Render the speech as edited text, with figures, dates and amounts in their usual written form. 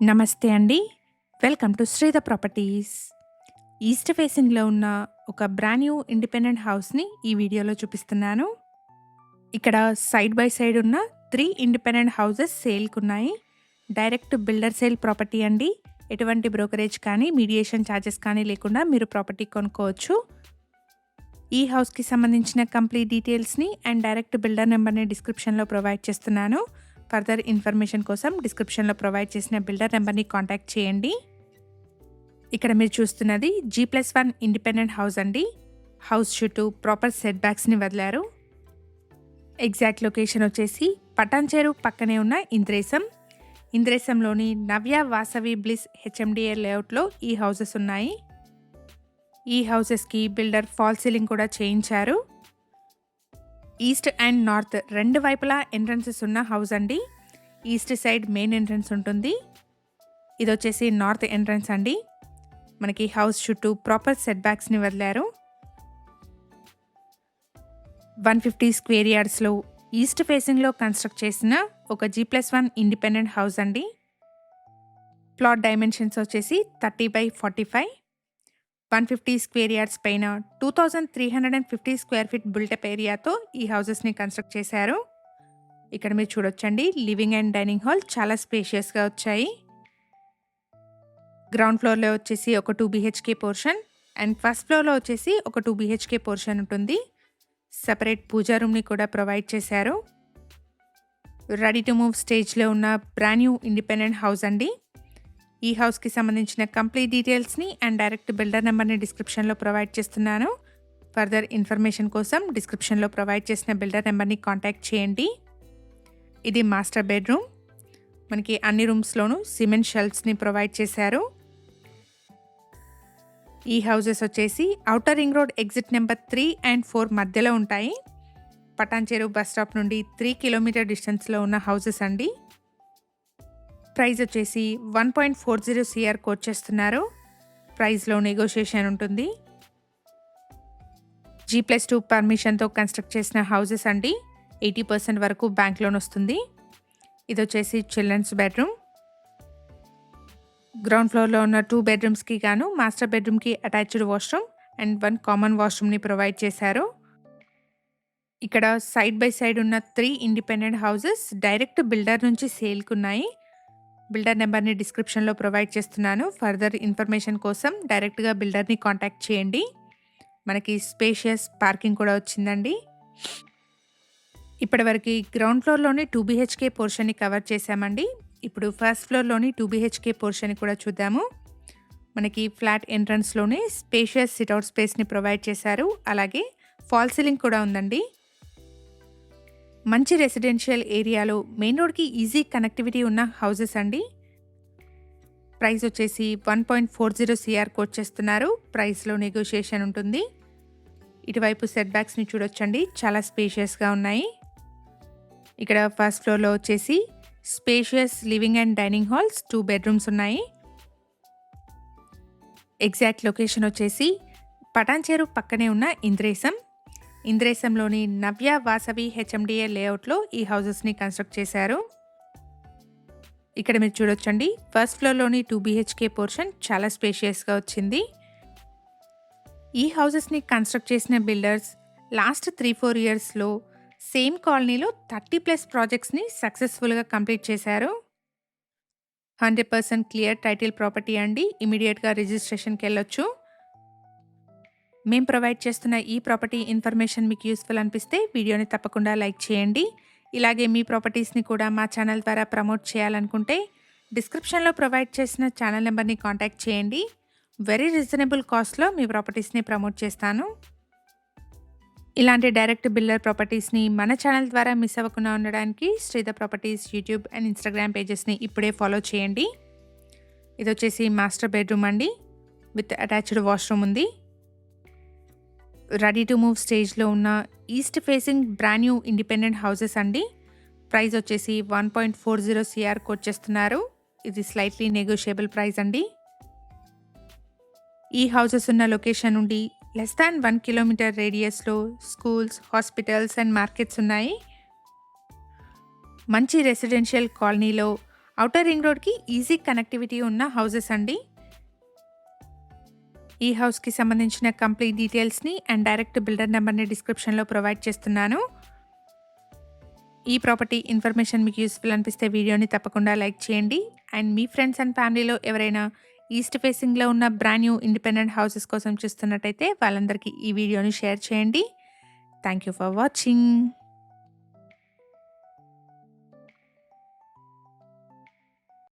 నమస్తే అండి. Welcome to Sridha properties. East ఫేసింగ్‌లో ఉన్న ఒక బ్రాండ్ న్యూ ఇండిపెండెంట్ హౌస్‌ని ఈ వీడియోలో చూపిస్తున్నాను. ఇక్కడ సైడ్ బై సైడ్ ఉన్న 3 ఇండిపెండెంట్ హౌసెస్ సేల్‌కున్నాయి. డైరెక్ట్ బిల్డర్ సేల్ ప్రాపర్టీ అండి. ఎటువంటి బ్రోకరేజ్ కానీ, మీడియేషన్ ఛార్జెస్ కానీ లేకుండా మీరు ప్రాపర్టీ కొనుక్కోవచ్చు. ఈ హౌస్‌కి సంబంధించిన కంప్లీట్ డీటెయిల్స్‌ని అండ్ డైరెక్ట్ బిల్డర్ నెంబర్‌ని డిస్క్రిప్షన్‌లో ప్రొవైడ్ చేస్తున్నాను. ఫర్దర్ ఇన్ఫర్మేషన్ కోసం డిస్క్రిప్షన్లో ప్రొవైడ్ చేసిన బిల్డర్ నెంబర్ని కాంటాక్ట్ చేయండి. ఇక్కడ మీరు చూస్తున్నది G+1 ఇండిపెండెంట్ హౌస్ అండి. హౌస్ చుట్టూ ప్రాపర్ సెట్ బ్యాక్స్ని వదిలారు. ఎగ్జాక్ట్ లొకేషన్ వచ్చేసి పటాన్చెరు పక్కనే ఉన్న ఇంద్రేసంలోని నవ్య వాసవి బ్లిస్ HMDA లేఅవుట్లో ఈ హౌసెస్ ఉన్నాయి. ఈ హౌసెస్కి బిల్డర్ ఫాల్ సీలింగ్ కూడా చేయించారు. ఈస్ట్ అండ్ నార్త్ రెండు వైపులా ఎంట్రన్సెస్ ఉన్న హౌస్ అండి. ఈస్ట్ సైడ్ మెయిన్ ఎంట్రన్స్ ఉంటుంది. ఇది వచ్చేసి నార్త్ ఎంట్రన్స్ అండి. మనకి హౌస్ చుట్టూ ప్రాపర్ సెట్ బ్యాక్స్ని వదిలారు. 150 స్క్వేర్ యార్డ్స్లో ఈస్ట్ ఫేసింగ్లో కన్స్ట్రక్ట్ చేసిన ఒక G+1 ఇండిపెండెంట్ హౌస్ అండి. ప్లాట్ డైమెన్షన్స్ వచ్చేసి 30/45, 150 స్క్వేర్ యార్డ్స్ పైన 2350 స్క్వేర్ ఫీట్ బిల్టప్ ఏరియాతో ఈ హౌసెస్ని కన్స్ట్రక్ట్ చేశారు. ఇక్కడ మీరు చూడొచ్చండి, లివింగ్ అండ్ డైనింగ్ హాల్ చాలా స్పేషియస్గా వచ్చాయి. గ్రౌండ్ ఫ్లోర్లో వచ్చేసి ఒక 2 BHK పోర్షన్ అండ్ ఫస్ట్ ఫ్లోర్లో వచ్చేసి ఒక 2 BHK పోర్షన్ ఉంటుంది. సపరేట్ పూజా రూమ్ని కూడా ప్రొవైడ్ చేశారు. రెడీ టు మూవ్ స్టేజ్లో ఉన్న బ్రాండ్ న్యూ ఇండిపెండెంట్ హౌస్ అండి. ఈ హౌస్కి సంబంధించిన కంప్లీట్ డీటెయిల్స్ని అండ్ డైరెక్ట్ బిల్డర్ నెంబర్ని డిస్క్రిప్షన్లో ప్రొవైడ్ చేస్తున్నాను. ఫర్దర్ ఇన్ఫర్మేషన్ కోసం డిస్క్రిప్షన్లో ప్రొవైడ్ చేసిన బిల్డర్ నెంబర్ని కాంటాక్ట్ చేయండి. ఇది మాస్టర్ బెడ్రూమ్. మనకి అన్ని రూమ్స్లోనూ సిమెంట్ షెల్ఫ్స్ని ప్రొవైడ్ చేశారు. ఈ హౌసెస్ వచ్చేసి outer ring road exit number 3 and 4 మధ్యలో ఉంటాయి. పటాన్చెరు బస్ స్టాప్ నుండి 3 కిలోమీటర్ డిస్టెన్స్లో ఉన్న హౌసెస్ అండి. ప్రైస్ వచ్చేసి 1.40 CR కోట్ చేస్తున్నారు. ప్రైస్లో నెగోషియేషన్ ఉంటుంది. G+2 పర్మిషన్తో కన్స్ట్రక్ట్ చేసిన హౌసెస్ అండి. 80% వరకు బ్యాంక్ లోన్ వస్తుంది. ఇది వచ్చేసి చిల్డ్రన్స్ బెడ్రూమ్. గ్రౌండ్ ఫ్లోర్లో ఉన్న 2 బెడ్రూమ్స్కి గాను మాస్టర్ బెడ్రూమ్కి అటాచ్డ్ వాష్రూమ్ అండ్ 1 కామన్ వాష్రూమ్ని ప్రొవైడ్ చేశారు. ఇక్కడ సైడ్ బై సైడ్ ఉన్న 3 ఇండిపెండెంట్ హౌసెస్ డైరెక్ట్ బిల్డర్ నుంచి సేల్కున్నాయి. బిల్డర్ నెంబర్ని డిస్క్రిప్షన్లో ప్రొవైడ్ చేస్తున్నాను. ఫర్దర్ ఇన్ఫర్మేషన్ కోసం డైరెక్ట్గా బిల్డర్ని కాంటాక్ట్ చేయండి. మనకి స్పేషియస్ పార్కింగ్ కూడా వచ్చిందండి. ఇప్పటివరకు గ్రౌండ్ ఫ్లోర్లోని 2 BHK పోర్షన్ని కవర్ చేశామండి. ఇప్పుడు ఫస్ట్ ఫ్లోర్లోని 2 BHK పోర్షన్ని కూడా చూద్దాము. మనకి ఫ్లాట్ ఎంట్రన్స్లోనే స్పేషియస్ సిట్అవుట్ స్పేస్ని ప్రొవైడ్ చేశారు. అలాగే ఫాల్ సీలింగ్ కూడా ఉందండి. మంచి రెసిడెన్షియల్ ఏరియాలో మెయిన్ రోడ్కి ఈజీ కనెక్టివిటీ ఉన్న హౌసెస్ అండి. ప్రైస్ వచ్చేసి 1.40 CR కోట్ చేస్తున్నారు. ప్రైస్లో నెగోషియేషన్ ఉంటుంది. ఇటువైపు సెట్ బ్యాక్స్ని చూడొచ్చండి, చాలా స్పేషియస్గా ఉన్నాయి. ఇక్కడ ఫస్ట్ ఫ్లోర్లో వచ్చేసి spacious living and dining halls, 2 bedrooms ఉన్నాయి. ఎగ్జాక్ట్ లొకేషన్ వచ్చేసి పటాన్చెరు పక్కనే ఉన్న ఇంద్రేసంలోని నవ్య వాసవి HMDA లేఅవుట్లో ఈ హౌసెస్ని కన్స్ట్రక్ట్ చేశారు. ఇక్కడ మీరు చూడొచ్చండి, ఫస్ట్ ఫ్లోర్లోని 2 BHK పోర్షన్ చాలా స్పేషియస్గా వచ్చింది. ఈ హౌసెస్ని కన్స్ట్రక్ట్ చేసిన బిల్డర్స్ లాస్ట్ 3-4 ఇయర్స్లో సేమ్ కాలనీలో 30+ ప్రాజెక్ట్స్ని సక్సెస్ఫుల్గా కంప్లీట్ చేశారు. 100% క్లియర్ టైటిల్ ప్రాపర్టీ అండి. ఇమీడియట్గా రిజిస్ట్రేషన్కి వెళ్ళొచ్చు. మేము ప్రొవైడ్ చేస్తున్న ఈ ప్రాపర్టీ ఇన్ఫర్మేషన్ మీకు యూస్ఫుల్ అనిపిస్తే వీడియోని తప్పకుండా లైక్ చేయండి. ఇలాగే మీ ప్రాపర్టీస్ని కూడా మా ఛానల్ ద్వారా ప్రమోట్ చేయాలనుకుంటే డిస్క్రిప్షన్లో ప్రొవైడ్ చేసిన ఛానల్ నెంబర్ని కాంటాక్ట్ చేయండి. వెరీ రీజనబుల్ కాస్ట్లో మీ ప్రాపర్టీస్ని ప్రమోట్ చేస్తాను. ఇలాంటి డైరెక్ట్ బిల్డర్ ప్రాపర్టీస్ని మన ఛానల్ ద్వారా మిస్ అవ్వకుండా ఉండడానికి శ్రీధ ప్రాపర్టీస్ యూట్యూబ్ అండ్ ఇన్స్టాగ్రామ్ పేజెస్ని ఇప్పుడే ఫాలో చేయండి. ఇది వచ్చేసి మాస్టర్ బెడ్రూమ్ అండి, విత్ అటాచ్డ్ వాష్రూమ్ ఉంది. రెడీ టు మూవ్ స్టేజ్లో ఉన్న east facing brand new independent houses అండి. ప్రైస్ వచ్చేసి 1.40 CR కోట్ చేస్తున్నారు. ఇది స్లైట్లీ నెగోషియబుల్ ప్రైస్ అండి. ఈ హౌసెస్ ఉన్న లొకేషన్ నుండి లెస్ దాన్ 1 కిలోమీటర్ రేడియస్లో స్కూల్స్, హాస్పిటల్స్ అండ్ మార్కెట్స్ ఉన్నాయి. మంచి రెసిడెన్షియల్ కాలనీలో ఔటర్ రింగ్ రోడ్‌కి ఈజీ కనెక్టివిటీ ఉన్న హౌసెస్ అండి. ఈ హౌస్‌కి సంబంధించిన కంప్లీట్ డీటెయిల్స్‌ని అండ్ డైరెక్ట్ బిల్డర్ నంబర్‌ని డిస్క్రిప్షన్‌లో ప్రొవైడ్ చేస్తున్నాను. ఈ ప్రాపర్టీ ఇన్ఫర్మేషన్ మీకు యూస్‌ఫుల్ అనిపిస్తే వీడియోని తప్పకుండా లైక్ చేయండి. అండ్ మీ ఫ్రెండ్స్ అండ్ ఫ్యామిలీలో ఎవరైనా ఈస్ట్ ఫేసింగ్‌లో ఉన్న బ్రాండ్ న్యూ ఇండిపెండెంట్ హౌసెస్ కోసం చూస్తున్నట్టయితే వాళ్ళందరికీ ఈ వీడియోని షేర్ చేయండి. Thank you for watching.